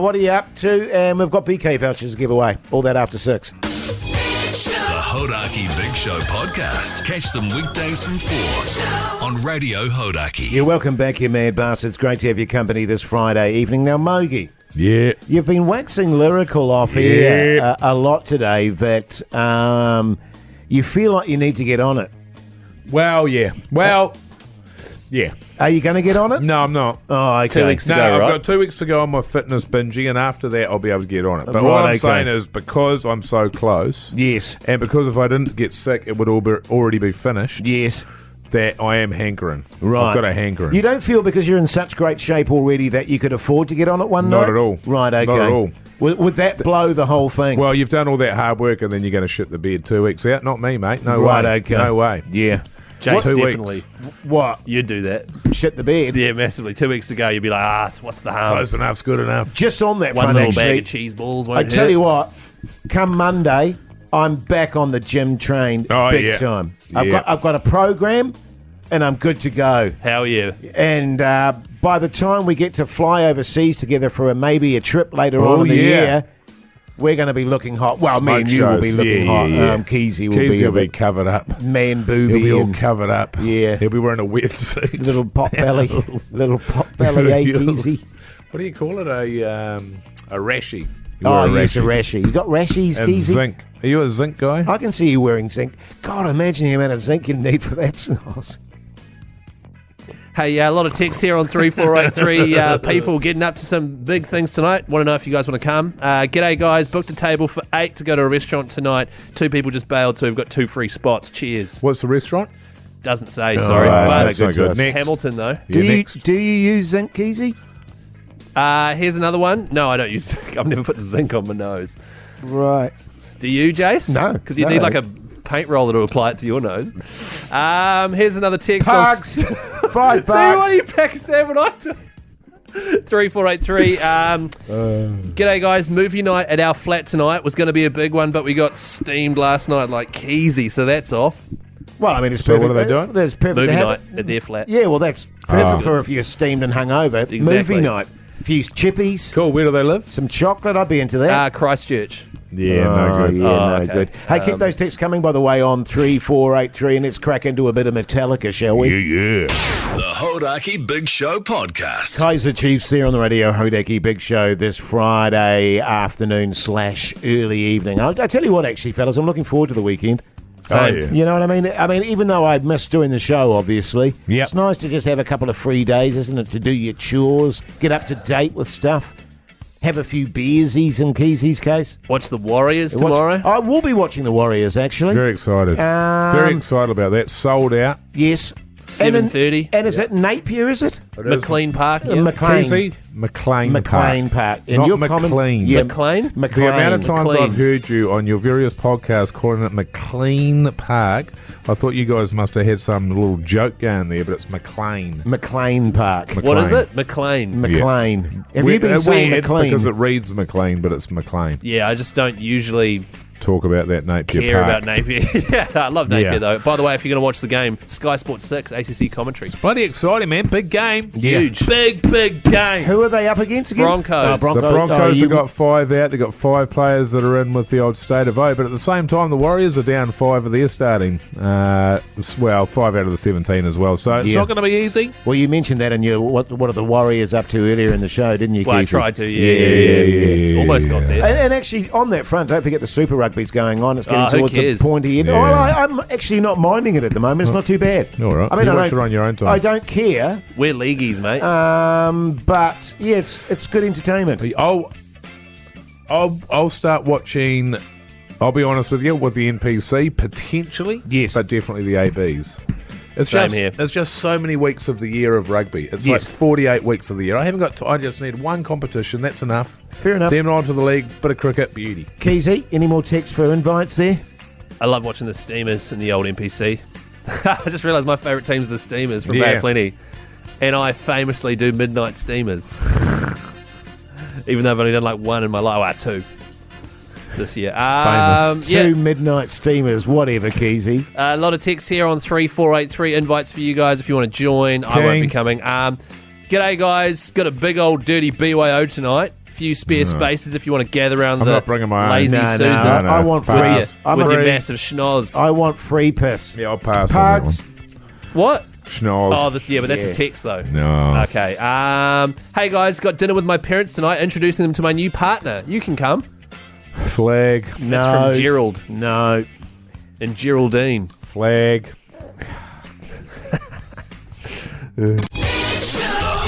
What are you up to? And we've got BK vouchers to give away. All that after 6. The Hodaki Big Show podcast. Catch them weekdays from 4 on Radio Hodaki. You're welcome back, you mad bastards. Great to have your company this Friday evening. Now, Mogi. Yeah. You've been waxing lyrical off here a lot today that you feel like you need to get on it. Well, yeah. Yeah. Are you going to get on it? No, I'm not. Oh, okay. 2 weeks to No, go, I've right? got 2 weeks to go on my fitness binging, and after that, I'll be able to get on it. But Right, what I'm okay. saying is, because I'm so close, Yes. and because if I didn't get sick, it would already be finished, Yes. that I am hankering. Right. I've got a hankering. You don't feel because you're in such great shape already that you could afford to get on it one night? Not at all. Right, okay. Not at all. Would that blow the whole thing? Well, you've done all that hard work and then you're going to shit the bed 2 weeks out. Not me, mate. No Right, way. okay. No way. Yeah. Jase, 2 weeks. definitely. What? You'd do that. Shit the bed? Yeah, massively. 2 weeks ago, you'd be like, what's the harm? Close enough's good enough. Just on that One front, little actually, bag of cheese balls won't I tell hurt. you what, come Monday, I'm back on the gym train Oh, big yeah. time. Yeah. I've got a program and I'm good to go. Hell yeah. And by the time we get to fly overseas together for maybe a trip later Oh, on in the yeah. year, we're going to be looking hot. Well, me and Smoke you will be shows. looking hot. Keyzie will Keyzie be a will be bit covered up. man booby He'll be all and covered up. Yeah. He'll be wearing a wetsuit. little pot belly. little pot belly, eh, Keyzie? What do you call it? A rashie. You Oh, wear yes, a rashie. You got rashies, And Keyzie? zinc. Are you a zinc guy? I can see you wearing zinc. God, imagine the amount of zinc you need for that snoz. Hey, a lot of texts here on 3483. People getting up to some big things tonight. Want to know if you guys want to come. G'day, guys. Booked a table for 8 to go to a restaurant tonight. 2 people just bailed, so we've got 2 free spots. Cheers. What's the restaurant? Doesn't say, sorry. right, But that's no good to us. Next. Hamilton, though. Do Yeah, you next. do you use zinc, Keyzie? Here's another one. No, I don't use zinc. I've never put zinc on my nose. Right. Do you, Jace? No, Because you no. need like a paint roller to apply it to your nose. Here's another text. Pugs. $5 See, why bucks. do you pack a Sam when I do? 3483. G'day, guys. Movie night at our flat tonight was going to be a big one, but we got steamed last night like Keyzie, so that's off. Well, I mean, it's So perfect. what are they doing? There's perfect Movie to have night it. at their flat. Yeah, well, that's perfect Oh. for if you're steamed and hungover. Exactly. Movie night. A few chippies, Cool. Where do they live? some chocolate. I'd be into that. Christchurch. Yeah, Oh, no good. Yeah, no okay. good. Hey, keep those texts coming, by the way, on 3483, and let's crack into a bit of Metallica, shall we? Yeah. The Hodaki Big Show Podcast. Kaiser Chiefs here on the Radio Hodaki Big Show this Friday afternoon / early evening. I tell you what, actually, fellas, I'm looking forward to the weekend. Same. yeah. You know what I mean? I mean, even though I miss doing the show, obviously, Yep. it's nice to just have a couple of free days, isn't it? To do your chores, get up to date with stuff, have a few beersies in Keyzie's case. Watch the Warriors tomorrow. I will be watching the Warriors, actually. Very excited. Very excited about that. Sold out. Yes. 7:30. And is it Napier, is it? McLean Park. Yeah. McLean. Keyzie? McLean McLean Park. And Not your McLean. Yeah, McLean? McLean. The amount of times McLean. I've heard you on your various podcasts calling it McLean Park, I thought you guys must have had some little joke going there, but it's McLean. McLean Park. What is it? McLean. McLean. Have you been saying Weird McLean? because it reads McLean, but it's McLean. Yeah, I just don't usually Talk about that Napier care Park. about Napier. Yeah, I love Napier, Yeah. though. By the way, if you're going to watch the game, Sky Sports 6, ACC commentary. It's bloody exciting, man. Big game. Yeah. Huge. Big game. Who are they up against again? Broncos. The Broncos you- have got 5 out. They've got 5 players that are in with the old state of O. But at the same time, the Warriors are down 5 of their starting. 5 out of the 17 as well. So it's Yeah. not going to be easy. Well, you mentioned that in your what are the Warriors up to earlier in the show, didn't you, Well, I Keyzie? tried to, yeah. Almost got there. And actually, on that front, don't forget the Super Rugby's going on. It's getting who towards cares? the pointy end. Yeah. Oh, I'm actually not minding it at the moment. It's not too bad. All right. I mean, You I watch don't- it on your own time. I don't care. We're leagueies, mate. But yeah, it's good entertainment. I'll start watching. I'll be honest with you, with the NPC potentially, Yes. but definitely the ABs. It's Same just here. There's just so many weeks of the year of rugby. It's Yes. like 48 weeks of the year. I haven't got. I just need one competition. That's enough. Fair enough. Then on to the league. Bit of cricket, beauty. Keyzie, any more texts for invites there? I love watching the Steamers in the old NPC. I just realised my favourite team's the Steamers from Yeah. Bad Plenty. And I famously do midnight steamers. Even though I've only done like one in my life. 2 this year. Famous. Yeah. 2 midnight steamers, whatever, Keyzie. A lot of texts here on 3483. Invites for you guys if you want to join. I won't be Keen. coming. G'day, guys. Got a big old dirty BYO tonight. Few spare spaces if you want to gather around I'm the not bringing my own. lazy No, Susan. no, I want pass. free. with I'm your, a with your free. massive schnoz. I want free piss. Yeah, I'll pass Pugs. on that What? one. Schnoz. Oh, but that's Yeah. a text though. No. Okay. Hey guys, got dinner with my parents tonight. Introducing them to my new partner. You can come. Flag. That's No. from Gerald No. and Geraldine. Flag. The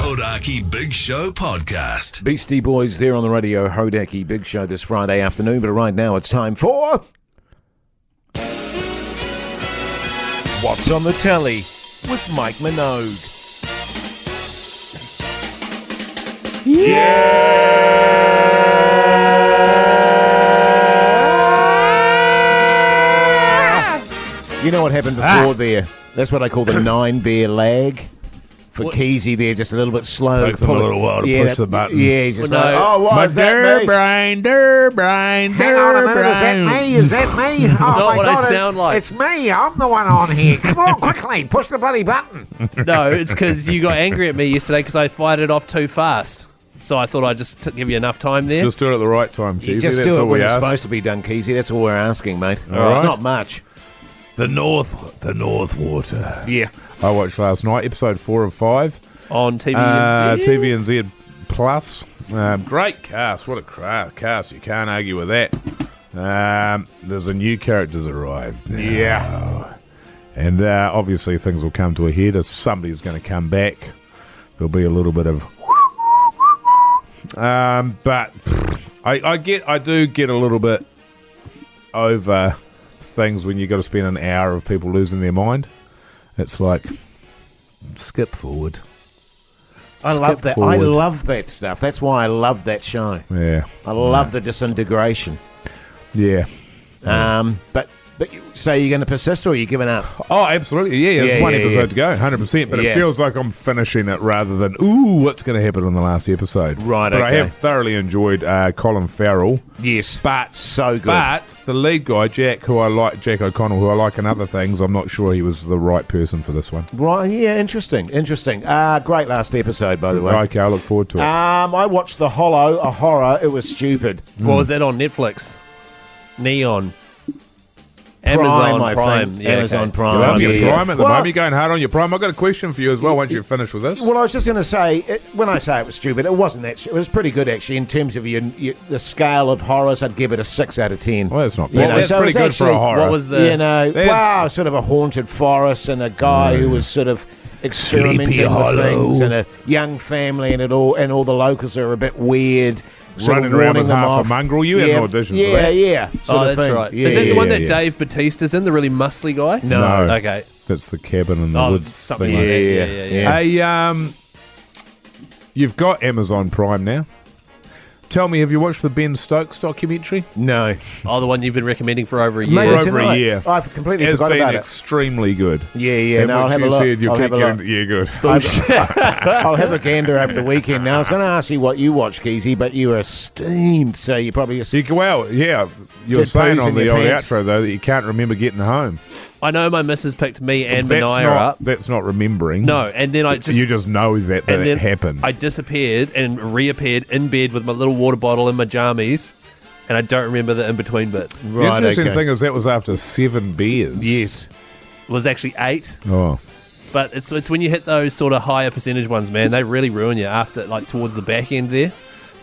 Hodaki Big Show Podcast. Beastie Boys there on the Radio Hodaki Big Show this Friday afternoon, but right now it's time for... What's on the Telly with Mike Minogue. Yeah! You know what happened before there? That's what I call the 9-beer lag. For Keyzie there, just a little bit slow. Takes him a little while to push the button. Yeah, he's just My is that me? Brain, Hang on a minute, is that me? Is that me? Oh, Not my what God, I sound like. It's me. I'm the one on here. Come on, quickly, push the bloody button. No, it's because you got angry at me yesterday because I fired it off too fast. So I thought I'd just give you enough time there. Just do it at the right time, Keyzie. You just That's do it all when we it's ask. supposed to be done, Keyzie. That's all we're asking, mate. All right. It's not much. The North Water. Yeah. I watched last night, episode 4 of 5. On TVNZ. TVNZ Plus. Great cast. What a cast. You can't argue with that. There's a new character's arrived now. Yeah. And obviously things will come to a head as somebody's going to come back. There'll be a little bit of... but I do get a little bit over things when you got to spend an hour of people losing their mind. It's like, skip forward. I love that. I love that stuff. That's why I love that show. Yeah. I love the disintegration. Yeah. But so you're going to persist or are you giving up? Oh, absolutely. Yeah, there's one episode to go, 100%. But it feels like I'm finishing it rather than, what's going to happen in the last episode? Right, But okay. I have thoroughly enjoyed Colin Farrell. Yes. But so good. But the lead guy, Jack O'Connell, who I like in other things, I'm not sure he was the right person for this one. Right, yeah, interesting. Great last episode, by the way. Okay, I look forward to it. I watched The Hollow, a horror. It was stupid. What was that on Netflix? Neon. Prime, Amazon I Prime. think. Yeah, Amazon okay. Prime. You're on your Prime at the Well, moment. You're going hard on your Prime. I've got a question for you as well once you've finished with this. Well, I was just going to say, when I say it was stupid, it wasn't that. It was pretty good, actually, in terms of the scale of horrors. I'd give it a 6 out of 10. Well, that's not You bad. know, That's so it pretty was good for a actually- horror. What was the... sort of a haunted forest and a guy who was sort of experimenting Sleepy with Hollow. things and a young family and all the locals are a bit weird. Sort Running of around warning with them half a off. mongrel. You had an audition for that. Yeah. Oh, sort of that's thing. right. Yeah, Is that the one that yeah. Dave Bautista's in, the really muscly guy? No. Okay. That's the cabin in the woods something thing. like that. Yeah. Hey, you've got Amazon Prime now. Tell me, have you watched the Ben Stokes documentary? No. Oh, the one you've been recommending for over a year. Maybe For over a tonight. year. I've completely It's forgot been about it. extremely good. Yeah. And No, I'll what have a you look. said, you'll I'll keep have a look. yeah, good. I'll have a gander over the weekend. Now, I was going to ask you what you watched, Keyzie, but you were steamed, so you probably... Well, yeah, you were Did saying poos on in the your old pants? outro, though, that you can't remember getting home. I know my missus picked me and That's Benaya not, up. That's not remembering. No, and then I just... You just know that and then happened. I disappeared and reappeared in bed with my little water bottle and my jammies, and I don't remember the in-between bits. The interesting thing is that was after 7 beers. Yes. It was actually 8, Oh. but it's when you hit those sort of higher percentage ones, man, they really ruin you after, like, towards the back end there.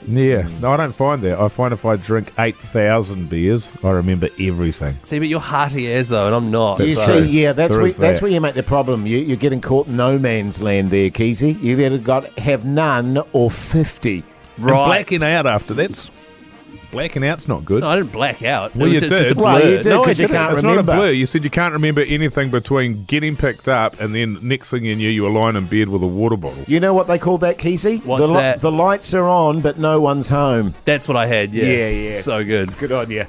Yeah. No, I don't find that. I find if I drink 8,000 beers, I remember everything. See, but you're hearty as, though, and I'm not. You so- see, yeah, that's there where is that. you make the problem. You're getting caught in no man's land there, Keyzie. You either got to have none or 50. And Right. blacking out after that's... Blacking out's not good. No, I didn't black out. Well, It was you just a did. blur. Well, you did, No, I 'cause you didn't. can't It's remember. not a blur. You said you can't remember anything between getting picked up and then next thing you knew you were lying in bed with a water bottle. You know what they call that, Keyzie? What's that? The lights are on, but no one's home. That's what I had, yeah. Yeah. So good. Good on you.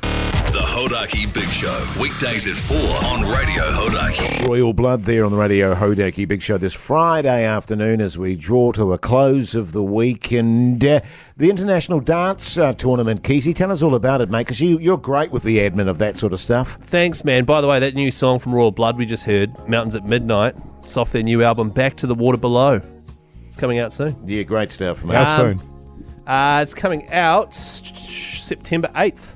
The Hodaki Big Show, weekdays at 4 on Radio Hodaki. Royal Blood there on the Radio Hodaki Big Show this Friday afternoon as we draw to a close of the week. And the International Darts Tournament, Keyzie, tell us all about it, mate, because you're great with the admin of that sort of stuff. Thanks, man. By the way, that new song from Royal Blood we just heard, Mountains at Midnight, it's off their new album, Back to the Water Below. It's coming out soon. Yeah, great stuff, mate. How soon? It's coming out September 8th.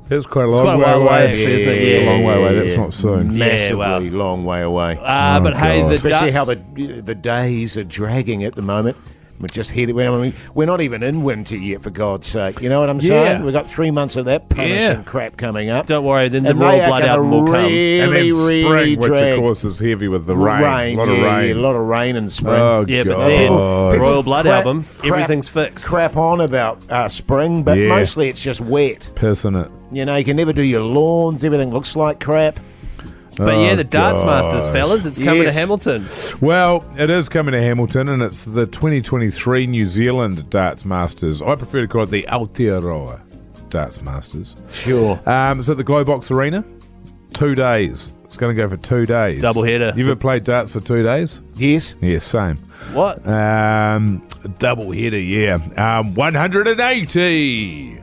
It's quite a It's long quite a way while away. away, actually, isn't it? It's a long way away. Yeah. That's not soon. Massively well. long way away. But hey, God. the Especially darts, how the days are dragging at the moment. We're just headed. I mean, we're not even in winter yet, for God's sake. You know what I'm saying? Yeah. We've got 3 months of that punishing Yeah. crap coming up. don't worry, then the And they Royal are Blood gonna album will come. really, And then really spring, which drag. of course is heavy with the rain. A lot of yeah, rain. a lot of rain in spring. Oh, Yeah, but God. then People Royal Blood crap- album, crap- everything's fixed. Crap on about spring, but Yeah. mostly it's just wet. Pissing it. You know, you can never do your lawns. Everything looks like crap. But yeah, Oh, the Darts Masters, gosh. fellas, it's coming Yes. to Hamilton. Well, it is coming to Hamilton, and it's the 2023 New Zealand Darts Masters. I prefer to call it the Aotearoa Darts Masters. Sure. It's at the Globox Arena. 2 days. It's going to go for 2 days. Double header. You ever played darts for 2 days? Yes. Yeah, same. What? Double header, yeah. 180.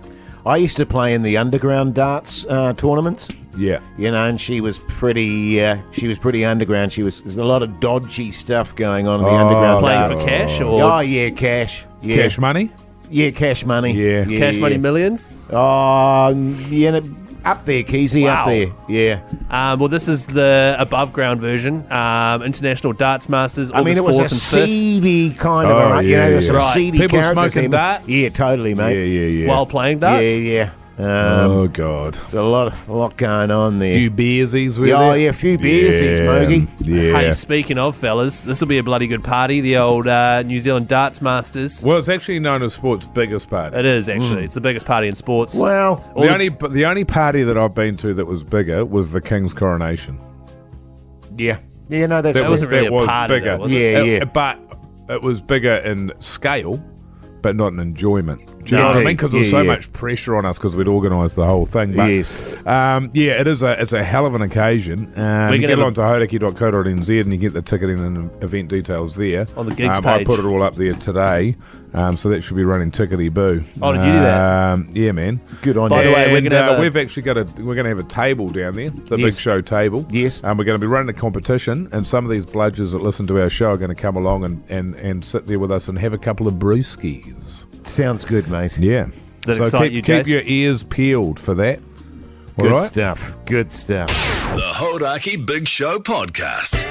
I used to play in the underground darts tournaments. Yeah. You know, and she was pretty underground. There's a lot of dodgy stuff going on in the underground Playing darts. for cash or Oh, yeah, cash. Yeah. Cash money? Yeah, cash money. Yeah. cash money millions? Oh, yeah, up there, Keyzie, Wow. up there. Yeah. Well, this is the above ground version. International Darts Masters. I mean, it was a 4th and 5th. seedy kind of, Oh, you know, yeah, there's some yeah. seedy People characters smoking there. darts? Yeah, totally, mate. Yeah. While playing darts? Yeah. Oh, God. There's a lot going on there. Few beersies with Oh, it. yeah, a few beersies, Mogi. Yeah. Hey, speaking of fellas, this will be a bloody good party. The old New Zealand Darts Masters. Well, it's actually known as sport's biggest party. It is actually. It's the biggest party in sports. Well, The only party that I've been to that was bigger was the King's coronation. yeah. Yeah, no, that's... That wasn't really a was party, bigger. though, was it? Yeah. But it was bigger in scale, but not in enjoyment. Do you know what I Indeed. mean? Because there was so Yeah. much pressure on us because we'd organised the whole thing. But, Yes. it's a hell of an occasion. You gonna get have a- on to hodaki.co.nz and you get the ticketing and event details there. On the gigs I page. put it all up there today, so that should be running tickety-boo. Oh, did you do that? Yeah, man. Good on By you. the way, we're And, gonna have a- we've actually we're going to have a table down there, the Yes. Big Show table. Yes. And we're going to be running a competition, and some of these bludgers that listen to our show are going to come along and sit there with us and have a couple of brewskis. Sounds good, mate. Yeah. Does that excite you, keep Jase? your ears peeled for that. All Good right? stuff. Good stuff. The Hodaki Big Show Podcast.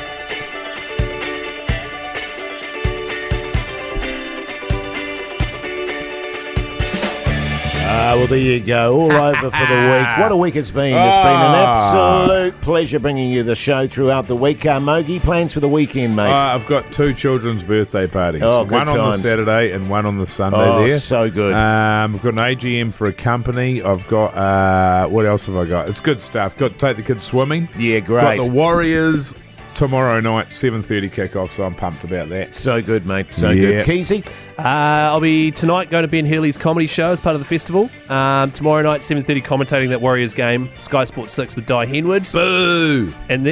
Well, there you go. All over for the week. What a week it's been. It's been an absolute pleasure bringing you the show throughout the week. Mogi, plans for the weekend, mate? I've got 2 children's birthday parties. Oh, good one on the times. Saturday and one on the Sunday Oh, there. so good. I've got an AGM for a company. I've got, what else have I got? It's good stuff. Got to take the kids swimming. Yeah, Got great. the Warriors tomorrow night, 7:30 kickoff, so I'm pumped about that. So good, mate. So Yeah. good. Keyzie? I'll be tonight going to Ben Healy's comedy show as part of the festival. Tomorrow night, 7:30, commentating that Warriors game, Sky Sports 6 with Di Henwood. Boo! And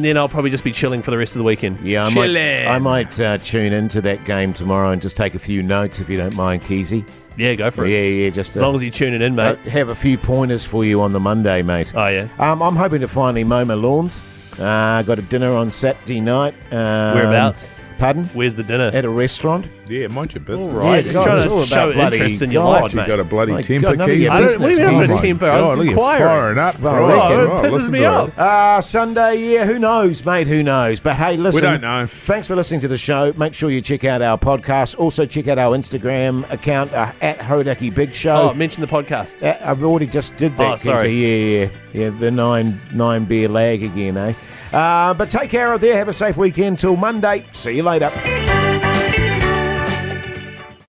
then I'll probably just be chilling for the rest of the weekend. Yeah, I might tune into that game tomorrow and just take a few notes if you don't mind, Keyzie. Yeah, go for it. Yeah, just As long as you're tuning in, mate. have a few pointers for you on the Monday, mate. Oh, yeah. I'm hoping to finally mow my lawns. Got a dinner on Saturday night. Whereabouts? Pardon? Where's the dinner? At a restaurant. Yeah, mind your business. All right. just God, trying it's to all show about bloody interest in your God, life, You mate. got a bloody My temper, God, none of Keith. your I don't- what do you mean I'm business, got a temper? I was look, you're inquiring. firing up. Well, Right, reckon. it right, pisses listen me to off. Sunday, yeah, who knows, mate, who knows. But hey, listen. We don't know. Thanks for listening to the show. Make sure you check out our podcast. Also, check out our Instagram account, at Hodaki Big Show. Oh, mention the podcast. I've already just did that. Oh, sorry. Keyzie. Yeah. The nine beer lag again, eh? But take care out there. Have a safe weekend till Monday. See you later.